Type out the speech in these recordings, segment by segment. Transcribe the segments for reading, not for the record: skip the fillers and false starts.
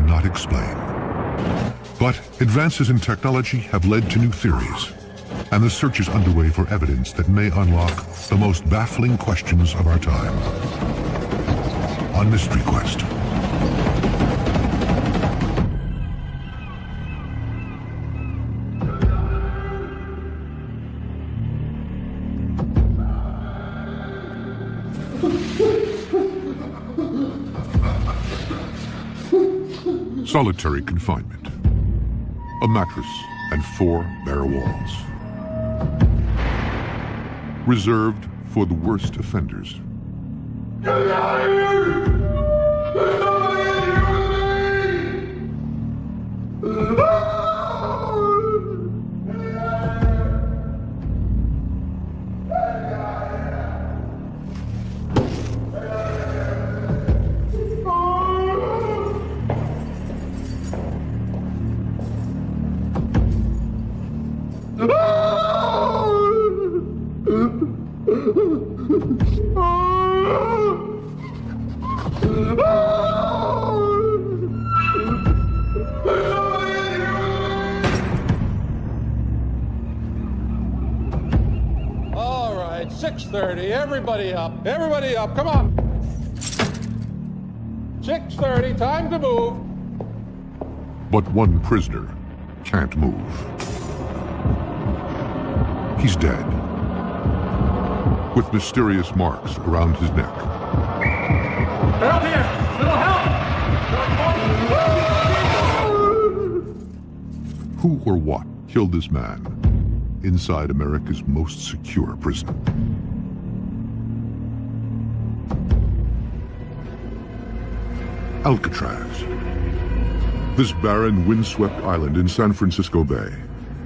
cannot explain. But advances in technology have led to new theories, and the search is underway for evidence that may unlock the most baffling questions of our time. On Mystery Quest. Solitary confinement. A mattress and 4 bare walls. Reserved for the worst offenders. Get me out of here! There's nobody in here with me! All right, 6:30. Everybody up, come on. 6:30, time to move. But one prisoner can't move. He's dead, with mysterious marks around his neck. Help here! Little help! Who or what killed this man inside America's most secure prison? Alcatraz. This barren, windswept island in San Francisco Bay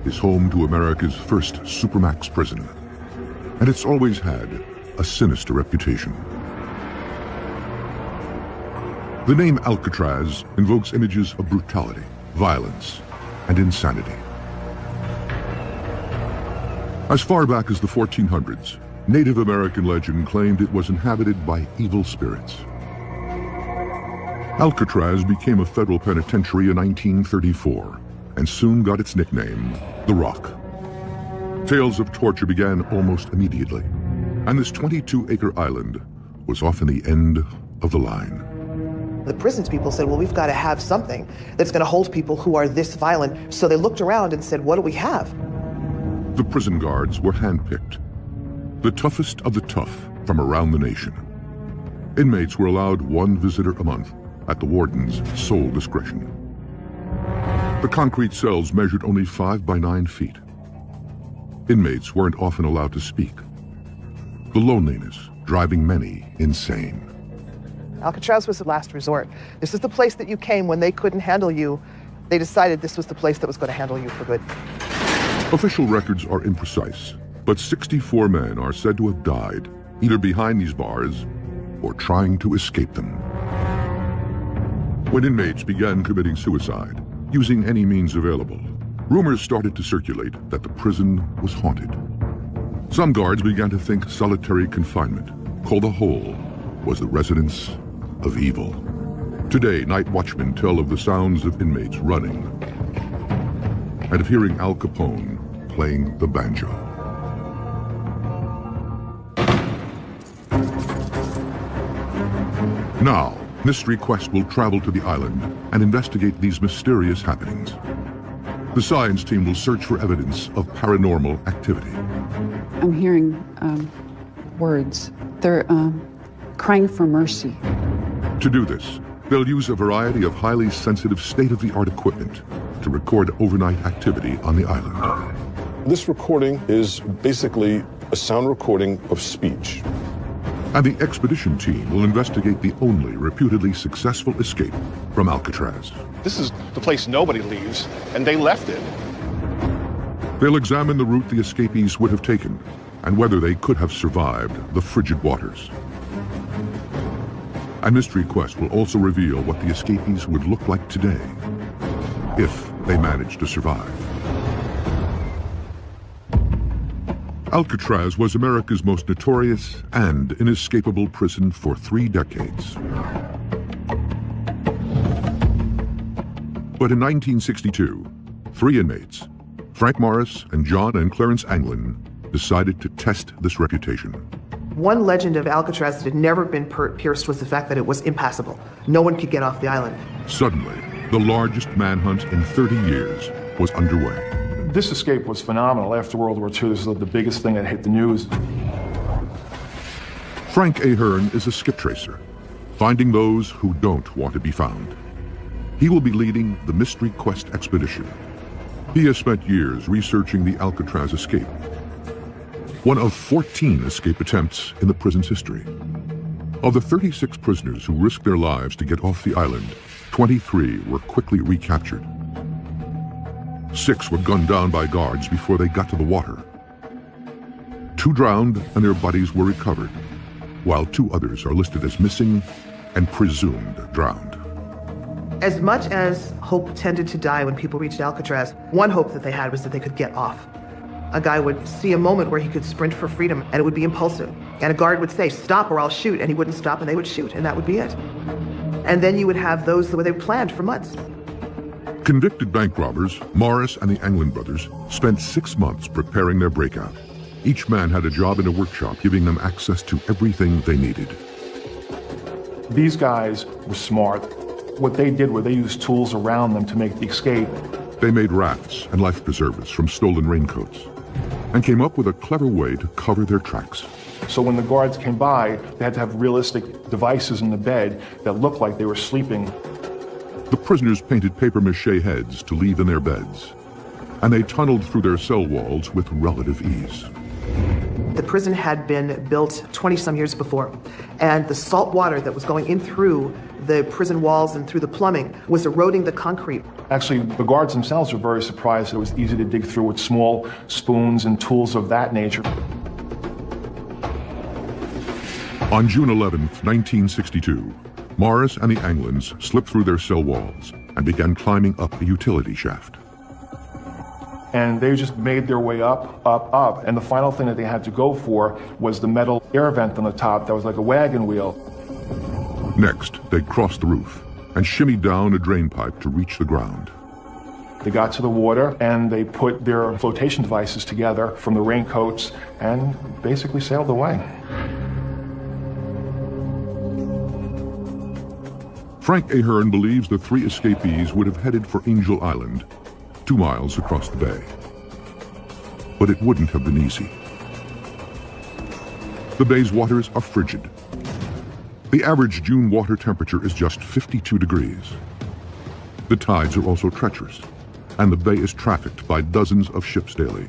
is home to America's first supermax prison, and it's always had a sinister reputation. The name Alcatraz invokes images of brutality, violence, and insanity. As far back as the 1400s, Native American legend claimed it was inhabited by evil spirits. Alcatraz became a federal penitentiary in 1934 and soon got its nickname, The Rock. Tales of torture began almost immediately, and this 22-acre island was often the end of the line. The prisons people said, well, we've got to have something that's going to hold people who are this violent. So they looked around and said, what do we have? The prison guards were handpicked, the toughest of the tough from around the nation. Inmates were allowed 1 visitor a month at the warden's sole discretion. The concrete cells measured only 5 by 9 feet. Inmates weren't often allowed to speak, the loneliness driving many insane. Alcatraz was the last resort. This is the place that you came when they couldn't handle you. They decided this was the place that was going to handle you for good. Official records are imprecise, but 64 men are said to have died, either behind these bars or trying to escape them. When inmates began committing suicide, using any means available, rumors started to circulate that the prison was haunted. Some guards began to think solitary confinement, called the Hole, was the residence of evil. Today, night watchmen tell of the sounds of inmates running and of hearing Al Capone playing the banjo. Now, Mystery Quest will travel to the island and investigate these mysterious happenings. The science team will search for evidence of paranormal activity. I'm hearing words. They're crying for mercy. To do this, they'll use a variety of highly sensitive state-of-the-art equipment to record overnight activity on the island. This recording is basically a sound recording of speech. And the expedition team will investigate the only reputedly successful escape from Alcatraz. This is the place nobody leaves, and they left it. They'll examine the route the escapees would have taken and whether they could have survived the frigid waters. And Mystery Quest will also reveal what the escapees would look like today if they managed to survive. Alcatraz was America's most notorious and inescapable prison for 3 decades. But in 1962, 3 inmates, Frank Morris and John and Clarence Anglin, decided to test this reputation. One legend of Alcatraz that had never been pierced was the fact that it was impassable. No one could get off the island. Suddenly, the largest manhunt in 30 years was underway. This escape was phenomenal. After World War II, this was the biggest thing that hit the news. Frank Ahern is a skip tracer, finding those who don't want to be found. He will be leading the Mystery Quest expedition. He has spent years researching the Alcatraz escape, one of 14 escape attempts in the prison's history. Of the 36 prisoners who risked their lives to get off the island, 23 were quickly recaptured. 6 were gunned down by guards before they got to the water. 2 drowned and their bodies were recovered, while 2 others are listed as missing and presumed drowned. As much as hope tended to die when people reached Alcatraz, one hope that they had was that they could get off. A guy would see a moment where he could sprint for freedom, and it would be impulsive. And a guard would say, "Stop or I'll shoot," and he wouldn't stop, and they would shoot, and that would be it. And then you would have those where they planned for months. Convicted bank robbers, Morris and the Anglin brothers, spent 6 months preparing their breakout. Each man had a job in a workshop, giving them access to everything they needed. These guys were smart. What they did was they used tools around them to make the escape. They made rafts and life preservers from stolen raincoats and came up with a clever way to cover their tracks. So when the guards came by, they had to have realistic devices in the bed that looked like they were sleeping. The prisoners painted papier-mâché heads to leave in their beds, and they tunneled through their cell walls with relative ease. The prison had been built 20-some years before, and the salt water that was going in through the prison walls and through the plumbing was eroding the concrete. Actually, the guards themselves were very surprised that it was easy to dig through with small spoons and tools of that nature. On June 11th, 1962, Morris and the Anglins slipped through their cell walls and began climbing up a utility shaft. And they just made their way up, up, up. And the final thing that they had to go for was the metal air vent on the top that was like a wagon wheel. Next, they crossed the roof and shimmied down a drain pipe to reach the ground. They got to the water and they put their flotation devices together from the raincoats and basically sailed away. Frank Ahern believes the 3 escapees would have headed for Angel Island, 2 miles across the bay. But it wouldn't have been easy. The bay's waters are frigid. The average June water temperature is just 52 degrees. The tides are also treacherous, and the bay is trafficked by dozens of ships daily.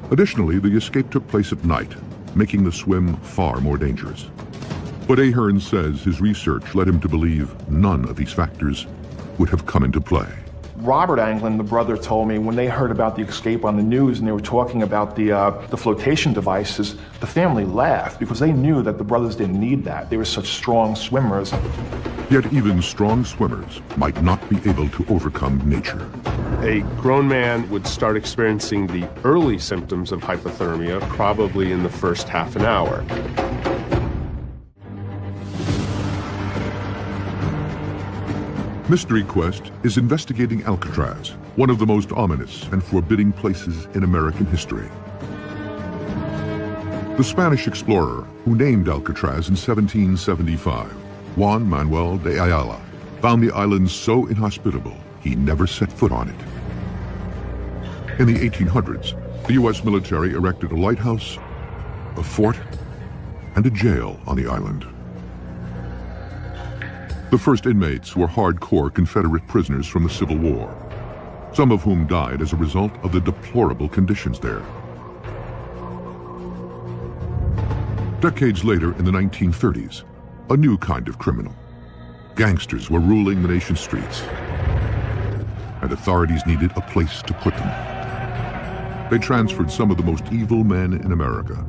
Additionally, the escape took place at night, making the swim far more dangerous. But Ahern says his research led him to believe none of these factors would have come into play. Robert Anglin, the brother, told me when they heard about the escape on the news and they were talking about the flotation devices, the family laughed because they knew that the brothers didn't need that. They were such strong swimmers. Yet even strong swimmers might not be able to overcome nature. A grown man would start experiencing the early symptoms of hypothermia probably in the first half an hour. Mystery Quest is investigating Alcatraz, one of the most ominous and forbidding places in American history. The Spanish explorer who named Alcatraz in 1775, Juan Manuel de Ayala, found the island so inhospitable he never set foot on it. In the 1800s, the U.S. military erected a lighthouse, a fort, and a jail on the island. The first inmates were hardcore Confederate prisoners from the Civil War, some of whom died as a result of the deplorable conditions there. Decades later, in the 1930s, a new kind of criminal. Gangsters were ruling the nation's streets, and authorities needed a place to put them. They transferred some of the most evil men in America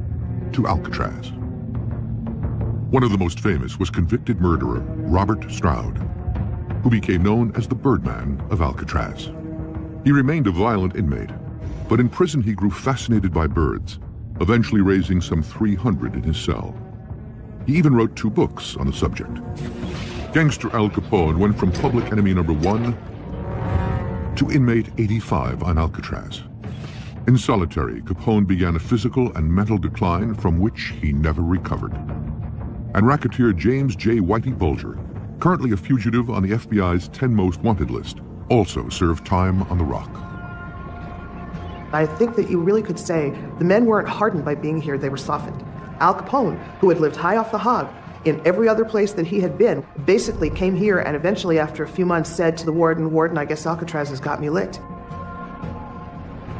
to Alcatraz. One of the most famous was convicted murderer Robert Stroud, who became known as the Birdman of Alcatraz. He remained a violent inmate, but in prison he grew fascinated by birds, eventually raising some 300 in his cell. He even wrote 2 books on the subject. Gangster Al Capone went from public enemy number 1 to inmate 85 on Alcatraz. In solitary, Capone began a physical and mental decline from which he never recovered. And racketeer James J. Whitey Bulger, currently a fugitive on the FBI's 10 most wanted list, also served time on the Rock. I think that you really could say the men weren't hardened by being here, they were softened. Al Capone, who had lived high off the hog in every other place that he had been, basically came here and eventually after a few months said to the warden, I guess Alcatraz has got me licked.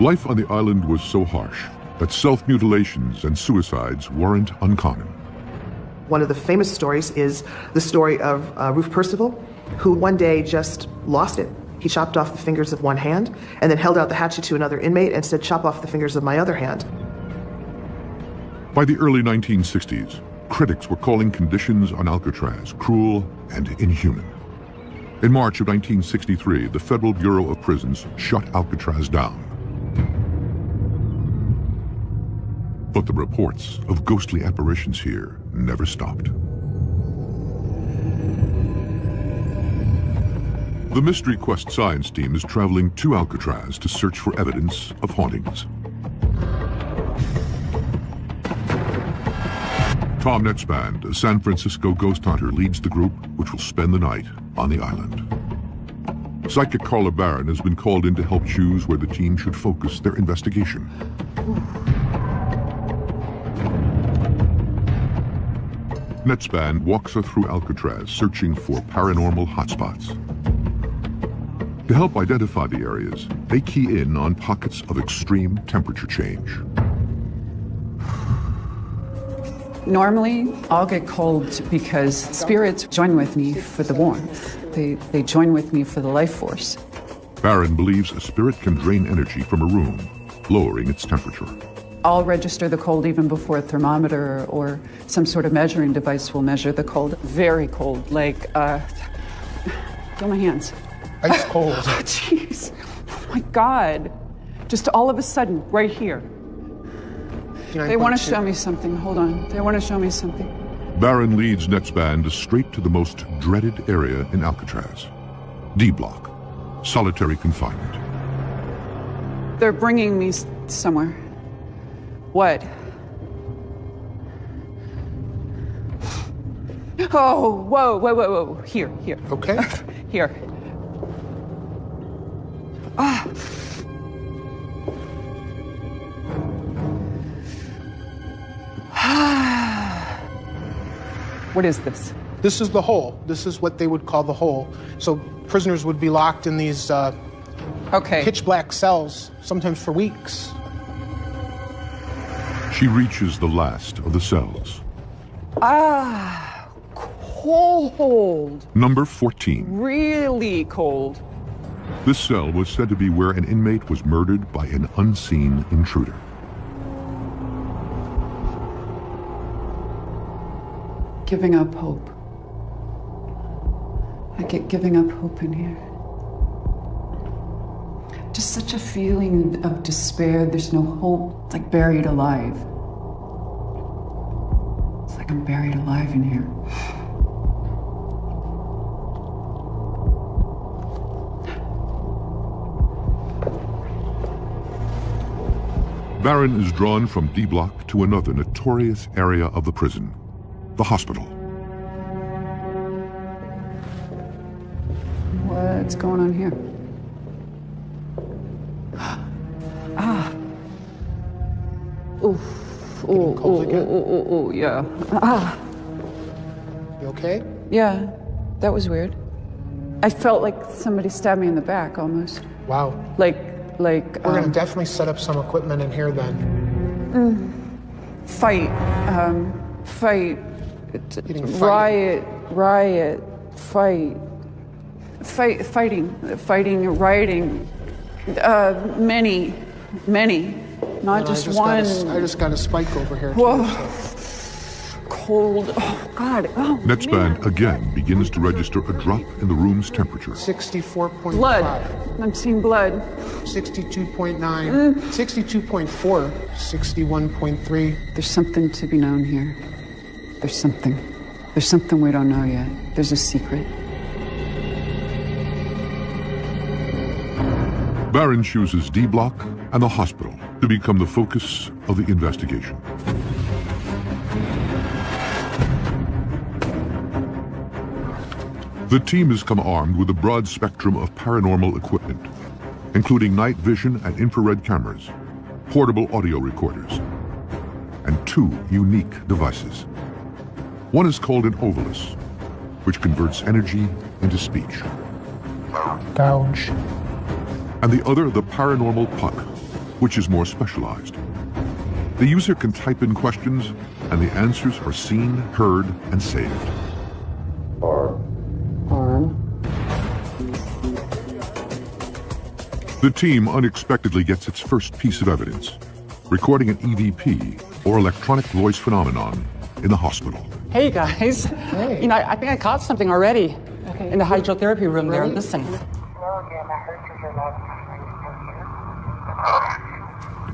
Life on the island was so harsh that self-mutilations and suicides weren't uncommon. One of the famous stories is the story of Ruth Percival, who one day just lost it. He chopped off the fingers of one hand and then held out the hatchet to another inmate and said, chop off the fingers of my other hand. By the early 1960s, critics were calling conditions on Alcatraz cruel and inhuman. In March of 1963, the Federal Bureau of Prisons shut Alcatraz down. But the reports of ghostly apparitions here never stopped. The Mystery Quest science team is traveling to Alcatraz to search for evidence of hauntings. Tom Netzband, a San Francisco ghost hunter, leads the group, which will spend the night on the island. Psychic Carla Barron has been called in to help choose where the team should focus their investigation. Netzband walks her through Alcatraz, searching for paranormal hotspots. To help identify the areas, they key in on pockets of extreme temperature change. Normally, I'll get cold because spirits join with me for the warmth. They join with me for the life force. Barron believes a spirit can drain energy from a room, lowering its temperature. I'll register the cold even before a thermometer or some sort of measuring device will measure the cold. Very cold, like, feel my hands. Ice cold. Oh, jeez. Oh, my God. Just all of a sudden, right here. They want to show me something. Hold on. They want to show me something. Barron leads Netzband straight to the most dreaded area in Alcatraz. D Block. Solitary confinement. They're bringing me somewhere. What? Oh, whoa. Here. Okay. Here. Ah. What is this? This is the hole. This is what they would call the hole. So prisoners would be locked in these pitch black cells, sometimes for weeks. She reaches the last of the cells. Ah, cold. Number 14. Really cold. This cell was said to be where an inmate was murdered by an unseen intruder. Giving up hope. I get giving up hope in here. Just such a feeling of despair. There's no hope. It's like buried alive. It's like I'm buried alive in here. Barron is drawn from D Block to another notorious area of the prison, the hospital. What's going on here? Ah. Oof. Oh, yeah. Ah. You okay? Yeah, that was weird. I felt like somebody stabbed me in the back almost. Wow. Like. We're gonna definitely set up some equipment in here then. Fight. Getting Riot. Fight. Fighting, rioting. Many. Not just one. I just got a spike over here. Whoa. Cold. Oh, God. Oh, Netzband again begins to register a drop in the room's temperature. 64.5. Blood. I'm seeing blood. 62.9. 62.4. 61.3. There's something to be known here. There's something we don't know yet. There's a secret. Barron chooses D Block and the hospital to become the focus of the investigation. The team has come armed with a broad spectrum of paranormal equipment, including night vision and infrared cameras, portable audio recorders, and 2 unique devices. One is called an Ovilus, which converts energy into speech. Gouge. And the other, the Paranormal Puck, which is more specialized. The user can type in questions, and the answers are seen, heard, and saved. The team unexpectedly gets its first piece of evidence, recording an EVP, or electronic voice phenomenon, in the hospital. Hey guys, Hey. I think I caught something already in the hydrotherapy room there. Listen.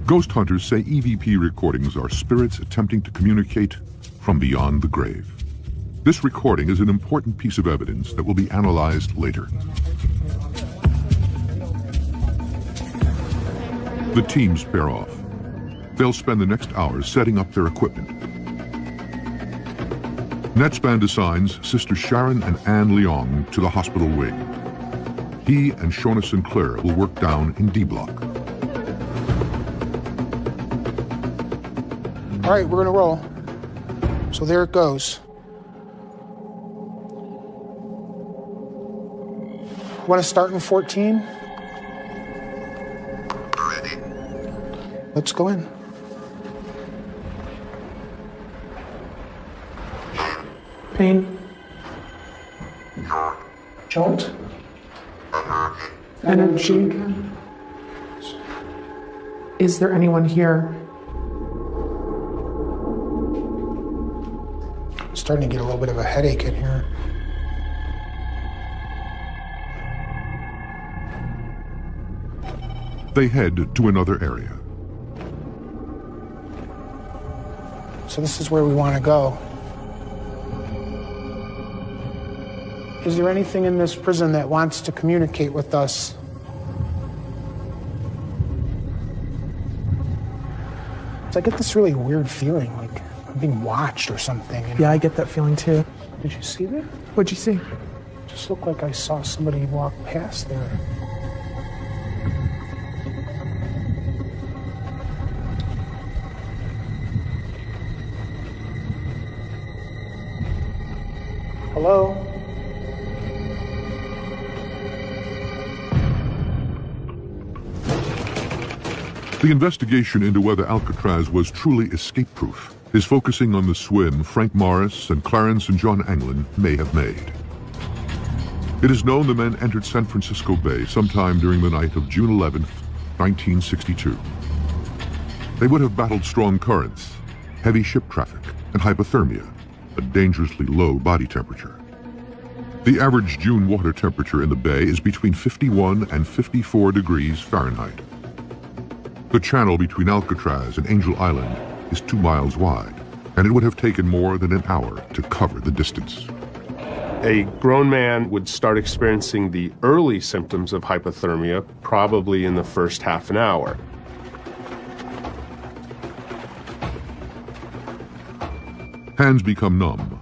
Ghost hunters say EVP recordings are spirits attempting to communicate from beyond the grave. This recording is an important piece of evidence that will be analyzed later. The teams pair off. They'll spend the next hours setting up their equipment. Netsband assigns Sister Sharon and Anne Leong to the hospital wing. He and Shona Sinclair will work down in D Block. All right, we're gonna roll. So there it goes. Want to start in 14? Ready. Let's go in. Pain. Jolt. Energy. Is there anyone here? Starting to get a little bit of a headache in here. They head to another area. So this is where we want to go. Is there anything in this prison that wants to communicate with us? So I get this really weird feeling, like I'm being watched or something. You know? Yeah, I get that feeling too. Did you see that? What'd you see? It just looked like I saw somebody walk past there. Hello? The investigation into whether Alcatraz was truly escape-proof is focusing on the swim Frank Morris and Clarence and John Anglin may have made. It is known the men entered San Francisco Bay sometime during the night of June 11, 1962. They would have battled strong currents, heavy ship traffic, and hypothermia, a dangerously low body temperature. The average June water temperature in the bay is between 51 and 54 degrees Fahrenheit. The channel between Alcatraz and Angel Island is 2 miles wide, and it would have taken more than an hour to cover the distance. A grown man would start experiencing the early symptoms of hypothermia probably in the first half an hour. Hands become numb.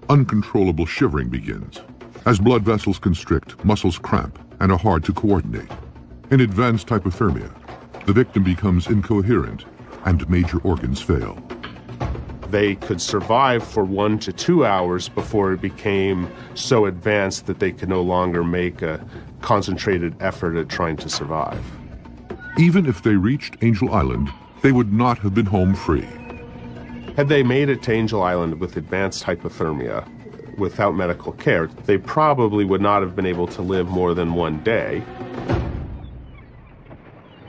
Uncontrollable shivering begins. As blood vessels constrict, muscles cramp and are hard to coordinate. In advanced hypothermia, the victim becomes incoherent and major organs fail. They could survive for 1 to 2 hours before it became so advanced that they could no longer make a concentrated effort at trying to survive. Even if they reached Angel Island, they would not have been home free. Had they made it to Angel Island with advanced hypothermia, without medical care, they probably would not have been able to live more than 1 day.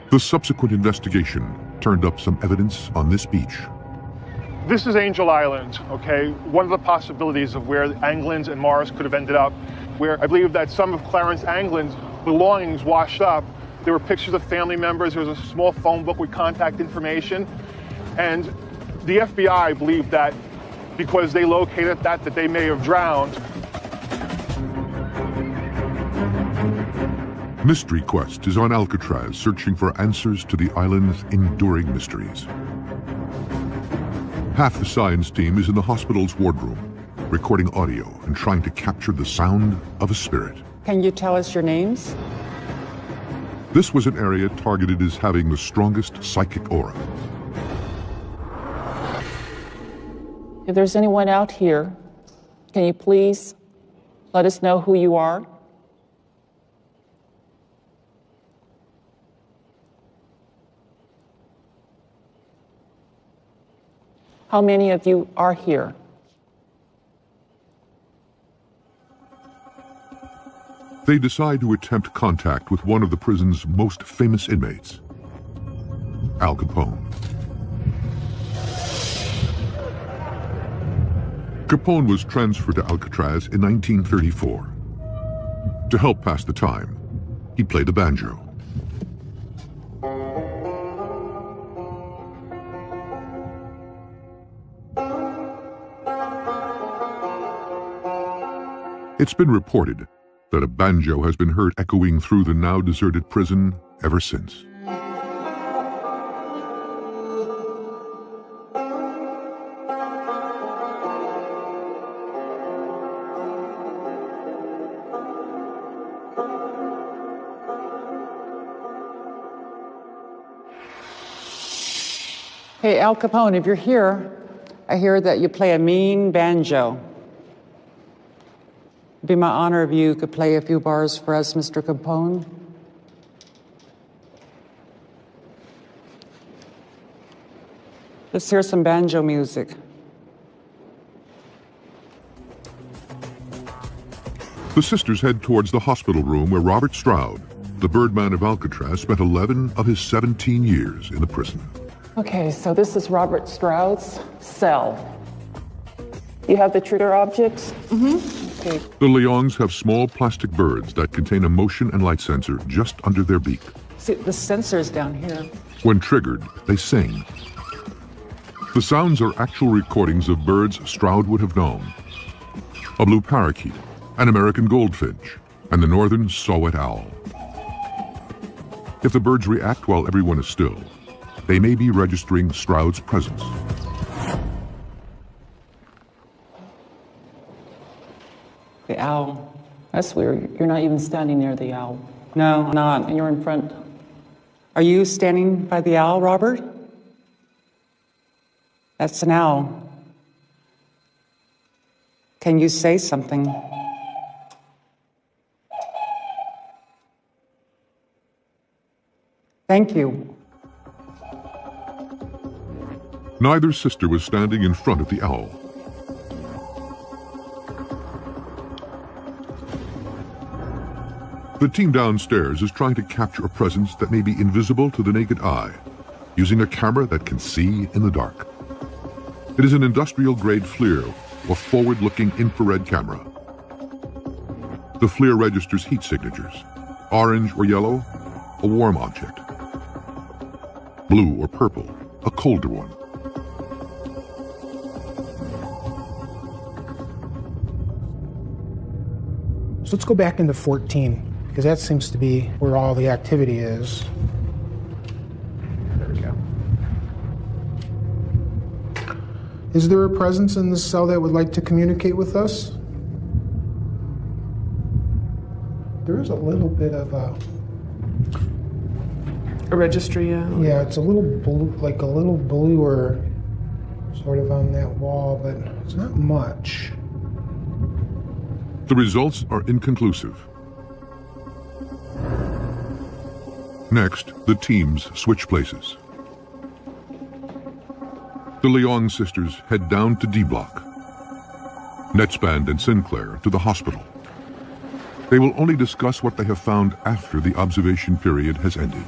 The subsequent investigation turned up some evidence on this beach. This is Angel Island, okay? One of the possibilities of where Anglin's and Morris could have ended up, where I believe that some of Clarence Anglin's belongings washed up. There were pictures of family members. There was a small phone book with contact information. And the FBI believed that because they located that they may have drowned. Mystery Quest is on Alcatraz, searching for answers to the island's enduring mysteries. Half the science team is in the hospital's wardroom, recording audio and trying to capture the sound of a spirit. Can you tell us your names? This was an area targeted as having the strongest psychic aura. If there's anyone out here, can you please let us know who you are? How many of you are here? They decide to attempt contact with one of the prison's most famous inmates, Al Capone. Capone was transferred to Alcatraz in 1934. To help pass the time, he played the banjo. It's been reported that a banjo has been heard echoing through the now deserted prison ever since. Hey, Al Capone, if you're here, I hear that you play a mean banjo. It'd be my honor if you could play a few bars for us, Mr. Capone. Let's hear some banjo music. The sisters head towards the hospital room where Robert Stroud, the Birdman of Alcatraz, spent 11 of his 17 years in the prison. Okay, so this is Robert Stroud's cell. You have the trigger objects? Mm-hmm. Okay. The Leongs have small plastic birds that contain a motion and light sensor just under their beak. See, the sensor's down here. When triggered, they sing. The sounds are actual recordings of birds Stroud would have known. A blue parakeet, an American goldfinch, and the northern saw-whet owl. If the birds react while everyone is still, they may be registering Stroud's presence. The owl. That's weird. You're not even standing near the owl. No, I'm not. And you're in front. Are you standing by the owl, Robert? That's an owl. Can you say something? Thank you. Neither sister was standing in front of the owl. The team downstairs is trying to capture a presence that may be invisible to the naked eye, using a camera that can see in the dark. It is an industrial-grade FLIR, or forward-looking infrared camera. The FLIR registers heat signatures. Orange or yellow, a warm object. Blue or purple, a colder one. So let's go back into 14, because that seems to be where all the activity is. There we go. Is there a presence in this cell that would like to communicate with us? There is a little bit of a registry, yeah. Yeah, it's a little blue, like a little bluer sort of on that wall, but it's not much. The results are inconclusive. Next, the teams switch places. The Leong sisters head down to D Block. Netzband and Sinclair to the hospital. They will only discuss what they have found after the observation period has ended.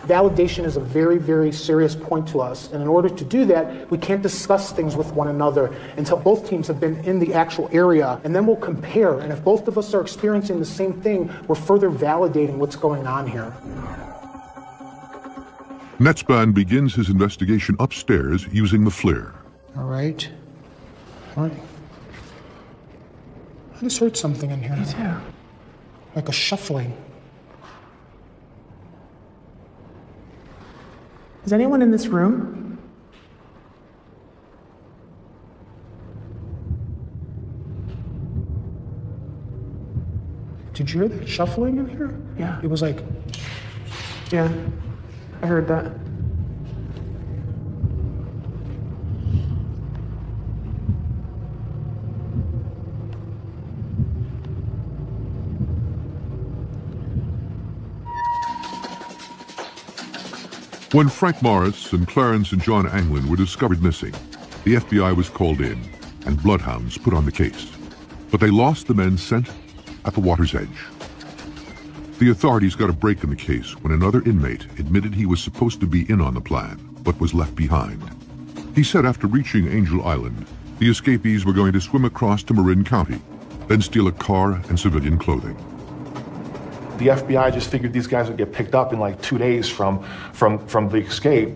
Validation is a very, very serious point to us, and in order to do that, we can't discuss things with one another until both teams have been in the actual area, and then we'll compare, and if both of us are experiencing the same thing, we're further validating what's going on here. Netzband begins his investigation upstairs using the FLIR. All right. I just heard something in here. Me too. Like a shuffling. Is anyone in this room? Did you hear that shuffling in here? Yeah. It was like, Yeah, I heard that. When Frank Morris and Clarence and John Anglin were discovered missing, the FBI was called in and bloodhounds put on the case. But they lost the men sent at the water's edge. The authorities got a break in the case when another inmate admitted he was supposed to be in on the plan, but was left behind. He said after reaching Angel Island, the escapees were going to swim across to Marin County, then steal a car and civilian clothing. The FBI just figured these guys would get picked up in like 2 days from the escape.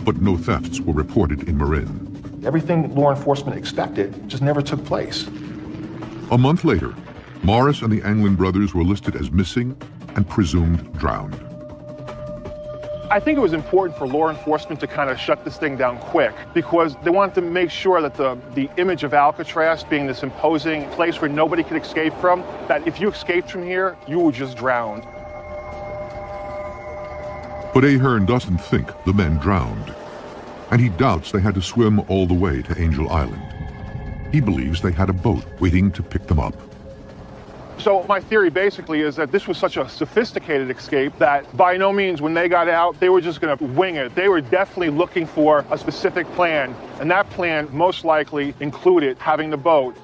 But no thefts were reported in Marin. Everything law enforcement expected just never took place. A month later, Morris and the Anglin brothers were listed as missing and presumed drowned. I think it was important for law enforcement to kind of shut this thing down quick because they wanted to make sure that the image of Alcatraz being this imposing place where nobody could escape from, that if you escaped from here, you were just drowned. But Ahern doesn't think the men drowned, and he doubts they had to swim all the way to Angel Island. He believes they had a boat waiting to pick them up. So my theory basically is that this was such a sophisticated escape that by no means when they got out, they were just going to wing it. They were definitely looking for a specific plan, and that plan most likely included having the boat.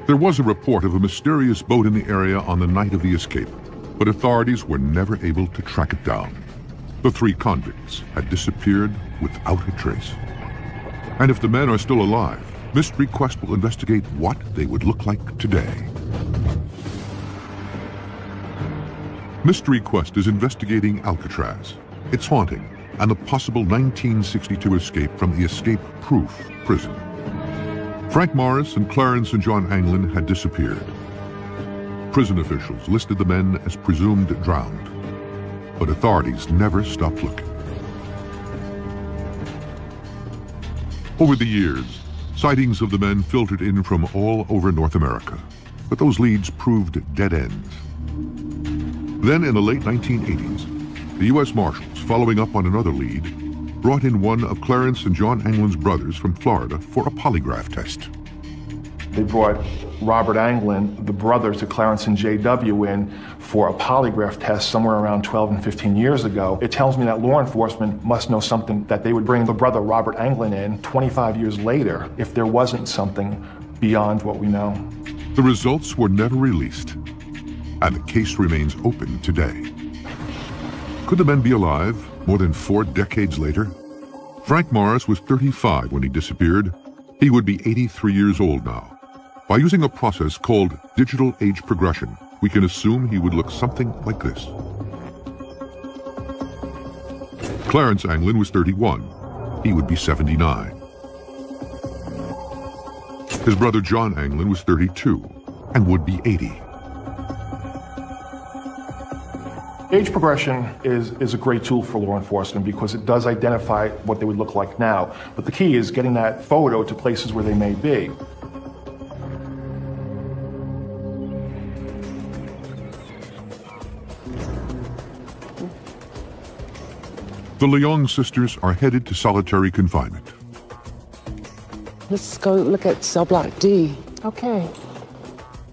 There was a report of a mysterious boat in the area on the night of the escape, but authorities were never able to track it down. The 3 convicts had disappeared without a trace. And if the men are still alive, Mystery Quest will investigate what they would look like today. Mystery Quest is investigating Alcatraz, its haunting, and the possible 1962 escape from the escape-proof prison. Frank Morris and Clarence and John Anglin had disappeared. Prison officials listed the men as presumed drowned, but authorities never stopped looking. Over the years, sightings of the men filtered in from all over North America, but those leads proved dead ends. Then in the late 1980s, the U.S. Marshals, following up on another lead, brought in one of Clarence and John Anglin's brothers from Florida for a polygraph test. They brought Robert Anglin, the brother to Clarence and J.W., in for a polygraph test somewhere around 12 and 15 years ago. It tells me that law enforcement must know something that they would bring the brother Robert Anglin in 25 years later if there wasn't something beyond what we know. The results were never released, and the case remains open today. Could the men be alive more than 4 decades later? Frank Morris was 35 when he disappeared. He would be 83 years old now. By using a process called digital age progression, we can assume he would look something like this. Clarence Anglin was 31. He would be 79. His brother John Anglin was 32 and would be 80. Age progression is a great tool for law enforcement because it does identify what they would look like now. But the key is getting that photo to places where they may be. The Leong sisters are headed to solitary confinement. Let's go look at cell block D. Okay.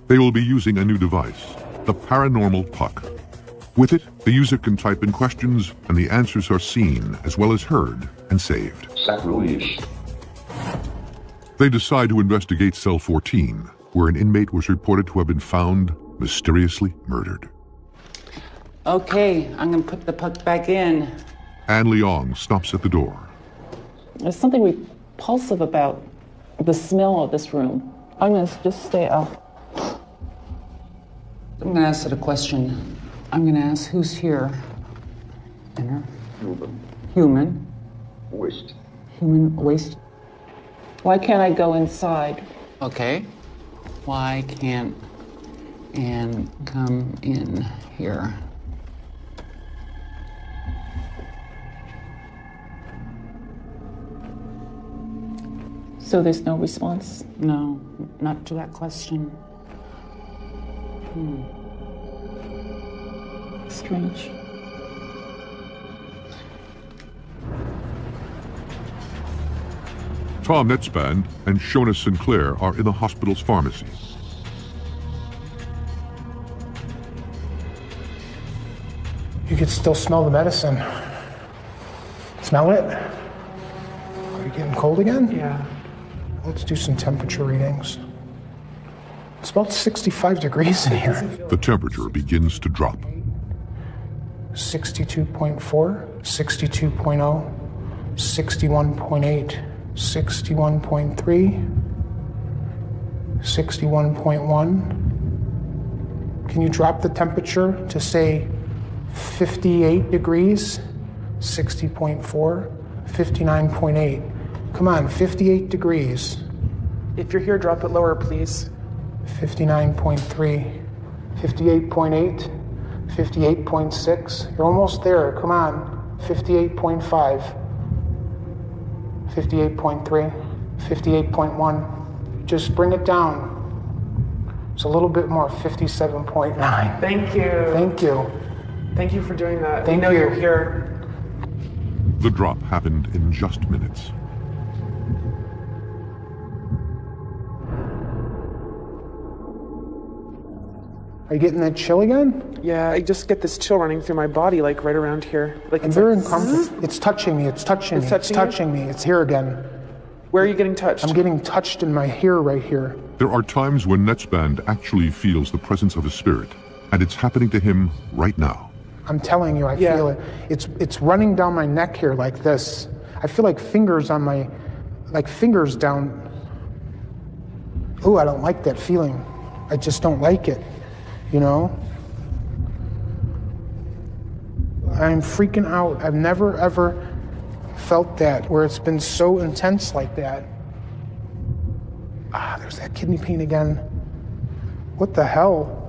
They will be using a new device, the Paranormal Puck. With it, the user can type in questions, and the answers are seen as well as heard and saved. Sacrilege. They decide to investigate Cell 14, where an inmate was reported to have been found mysteriously murdered. Okay, I'm gonna put the puck back in. Anne Leong stops at the door. There's something repulsive about the smell of this room. I'm gonna just stay out. I'm gonna ask it a question. I'm gonna ask who's here. Enter. Human. Waste. Human waste. Why can't I go inside? Okay. Why can't Anne come in here? So there's no response? No, not to that question. Strange. Tom Netzband and Shona Sinclair are in the hospital's pharmacy. You could still smell the medicine. Smell it? Are you getting cold again? Yeah. Let's do some temperature readings. It's about 65 degrees in here. The temperature begins to drop. 62.4, 62.0, 61.8, 61.3, 61.1. Can you drop the temperature to say 58 degrees? 60.4, 59.8. Come on, 58 degrees. If you're here, drop it lower, please. 59.3, 58.8, 58.6. You're almost there. Come on. 58.5, 58.3, 58.1. Just bring it down. It's a little bit more. 57.9. Thank you. Thank you. Thank you for doing that. Thank we know you. you're here. The drop happened in just minutes. Are you getting that chill again? Yeah, I just get this chill running through my body, like right around here. Like I'm it's very like, uncomfortable. It's touching me. It's touching me. It's touching me. It's here again. Where are you getting touched? I'm getting touched in my hair right here. There are times when Netzband actually feels the presence of a spirit, and it's happening to him right now. I'm telling you, I feel it. It's running down my neck here like this. I feel like fingers on my, like fingers down. Ooh, I don't like that feeling. I just don't like it, you know? I'm freaking out. I've never, ever felt that, where it's been so intense like that. Ah, there's that kidney pain again. What the hell?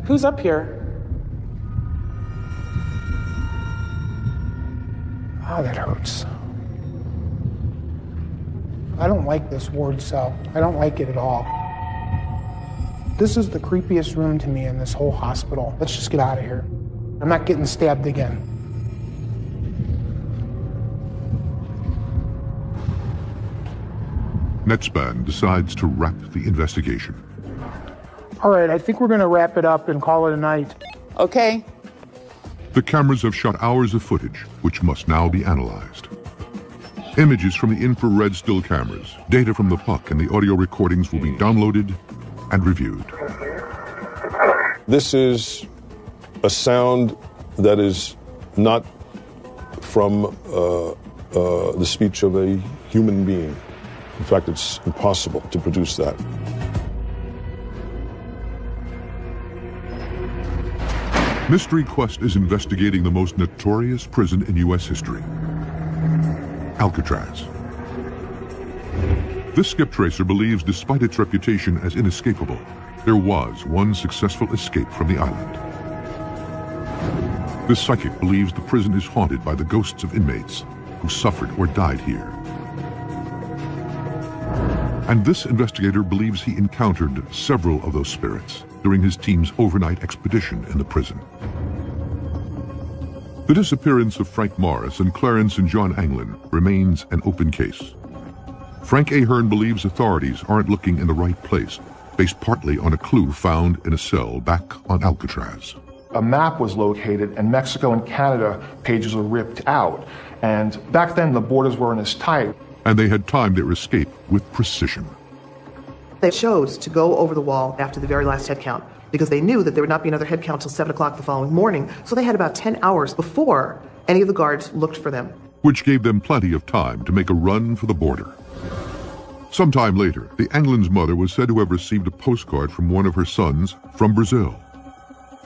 Who's up here? Ah, that hurts. I don't like this ward cell. I don't like it at all. This is the creepiest room to me in this whole hospital. Let's just get out of here. I'm not getting stabbed again. Netzband decides to wrap the investigation. All right, I think we're going to wrap it up and call it a night. Okay. The cameras have shot hours of footage, which must now be analyzed. Images from the infrared still cameras, data from the puck, and the audio recordings will be downloaded and reviewed. This is a sound that is not from the speech of a human being. In fact, it's impossible to produce that. Mystery Quest is investigating the most notorious prison in U.S. history, Alcatraz. This skip tracer believes, despite its reputation as inescapable, there was one successful escape from the island. This psychic believes the prison is haunted by the ghosts of inmates who suffered or died here. And this investigator believes he encountered several of those spirits during his team's overnight expedition in the prison. The disappearance of Frank Morris and Clarence and John Anglin remains an open case. Frank Ahern believes authorities aren't looking in the right place, based partly on a clue found in a cell back on Alcatraz. A map was located, and Mexico and Canada pages were ripped out. And back then, the borders weren't as tight. And they had timed their escape with precision. They chose to go over the wall after the very last head count because they knew that there would not be another head count till 7 o'clock the following morning, so they had about 10 hours before any of the guards looked for them. Which gave them plenty of time to make a run for the border. Sometime later, the Anglin's mother was said to have received a postcard from one of her sons from Brazil.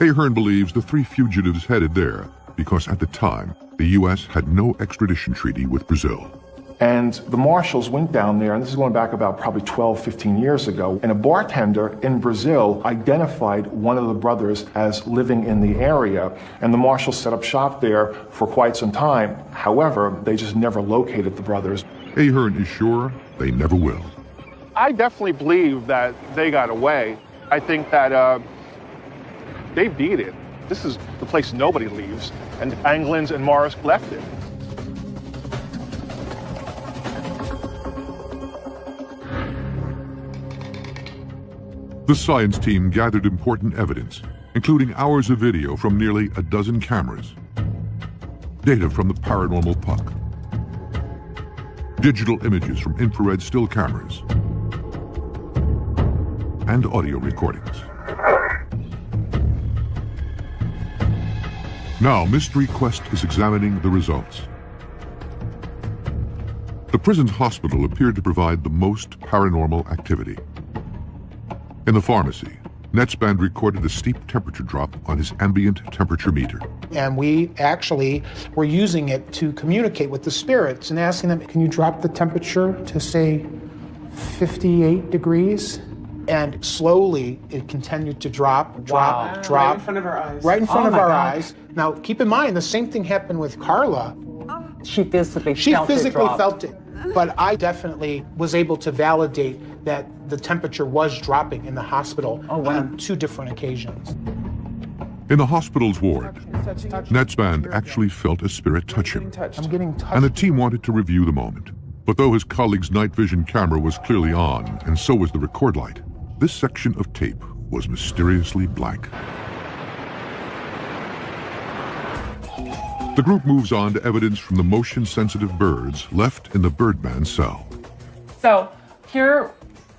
Ahern believes the 3 fugitives headed there because at the time, the U.S. had no extradition treaty with Brazil. And the marshals went down there, and this is going back about probably 12, 15 years ago, and a bartender in Brazil identified one of the brothers as living in the area, and the marshals set up shop there for quite some time. However, they just never located the brothers. Ahern is sure they never will. I definitely believe that they got away. I think that they beat it. This is the place nobody leaves, and Anglins and Morris left it. The science team gathered important evidence, including hours of video from nearly a dozen cameras, data from the paranormal puck, digital images from infrared still cameras, and audio recordings. Now, Mystery Quest is examining the results. The prison's hospital appeared to provide the most paranormal activity. In the pharmacy, Netzband recorded a steep temperature drop on his ambient temperature meter. And we actually were using it to communicate with the spirits and asking them, can you drop the temperature to, say, 58 degrees? And slowly, it continued to drop. Right in front of our eyes. Right in front of our eyes. Now, keep in mind, the same thing happened with Carla. She physically felt it. But I definitely was able to validate that the temperature was dropping in the hospital on 2 different occasions. In the hospital's ward, Netzband actually felt a spirit touch him. I'm getting touched. And the team wanted to review the moment. But though his colleague's night vision camera was clearly on, and so was the record light, this section of tape was mysteriously blank. The group moves on to evidence from the motion-sensitive birds left in the Birdman cell. So here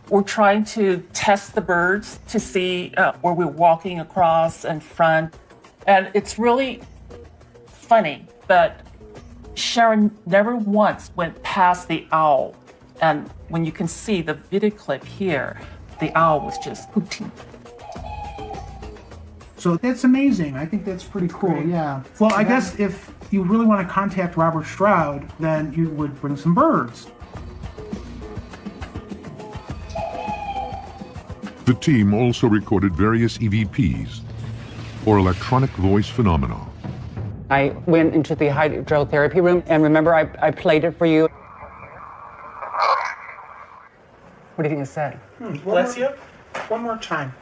we're trying to test the birds to see where we're walking across in front. And it's really funny that Sharon never once went past the owl. And when you can see the video clip here, the owl was just hooting. So that's amazing. I think that's pretty cool, yeah. Well, I guess if you really want to contact Robert Stroud, then you would bring some birds. The team also recorded various EVPs, or electronic voice phenomena. I went into the hydrotherapy room, and remember, I played it for you. What do you think it said? Bless you. One more time.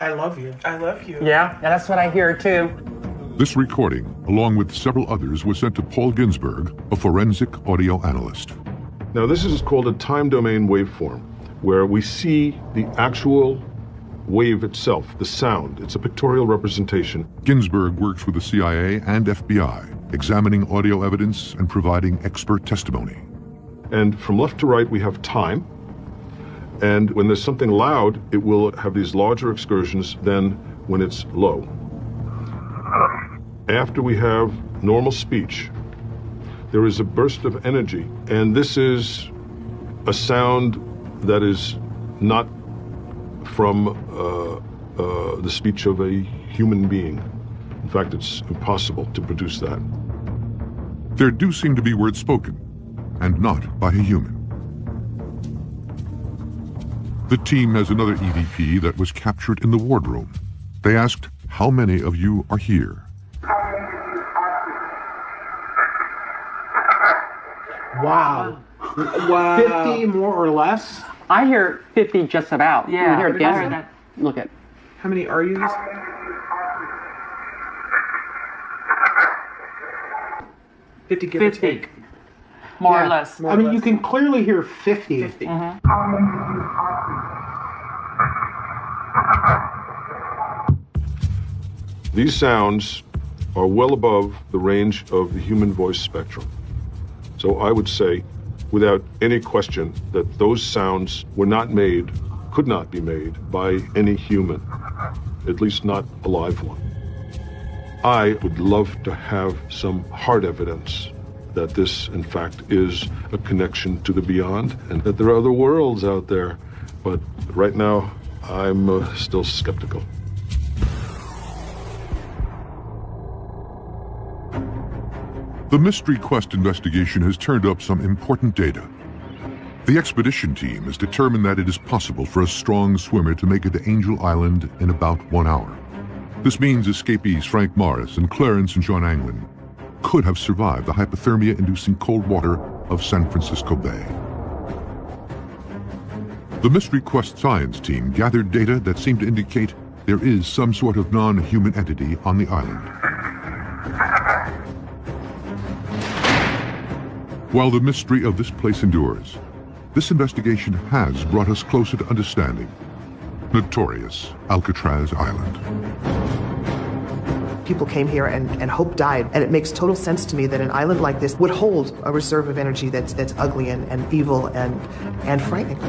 I love you. I love you. Yeah, that's what I hear too. This recording, along with several others, was sent to Paul Ginsberg, a forensic audio analyst. Now, this is called a time domain waveform, where we see the actual wave itself, the sound. It's a pictorial representation. Ginsberg works with the CIA and FBI, examining audio evidence and providing expert testimony. And from left to right, we have time. And when there's something loud, it will have these larger excursions than when it's low. After we have normal speech, there is a burst of energy. And this is a sound that is not from the speech of a human being. In fact, it's impossible to produce that. There do seem to be words spoken, and not by a human. The team has another EVP that was captured in the wardroom. They asked, how many of you are here? Wow. 50 more or less? I hear 50 just about. Yeah, I hear I heard that. Look at. How many are you? 50 give or take. More or less. I mean, you can clearly hear 50. 50. These sounds are well above the range of the human voice spectrum. So I would say, without any question, that those sounds were not made, could not be made by any human, at least not a live one. I would love to have some hard evidence that this, in fact, is a connection to the beyond and that there are other worlds out there. But right now, I'm still skeptical. The Mystery Quest investigation has turned up some important data. The expedition team has determined that it is possible for a strong swimmer to make it to Angel Island in about 1 hour. This means escapees Frank Morris and Clarence and John Anglin could have survived the hypothermia-inducing cold water of San Francisco Bay. The Mystery Quest science team gathered data that seemed to indicate there is some sort of non-human entity on the island. While the mystery of this place endures, this investigation has brought us closer to understanding notorious Alcatraz Island. People came here and hope died, and it makes total sense to me that an island like this would hold a reserve of energy that's ugly and evil and frightening.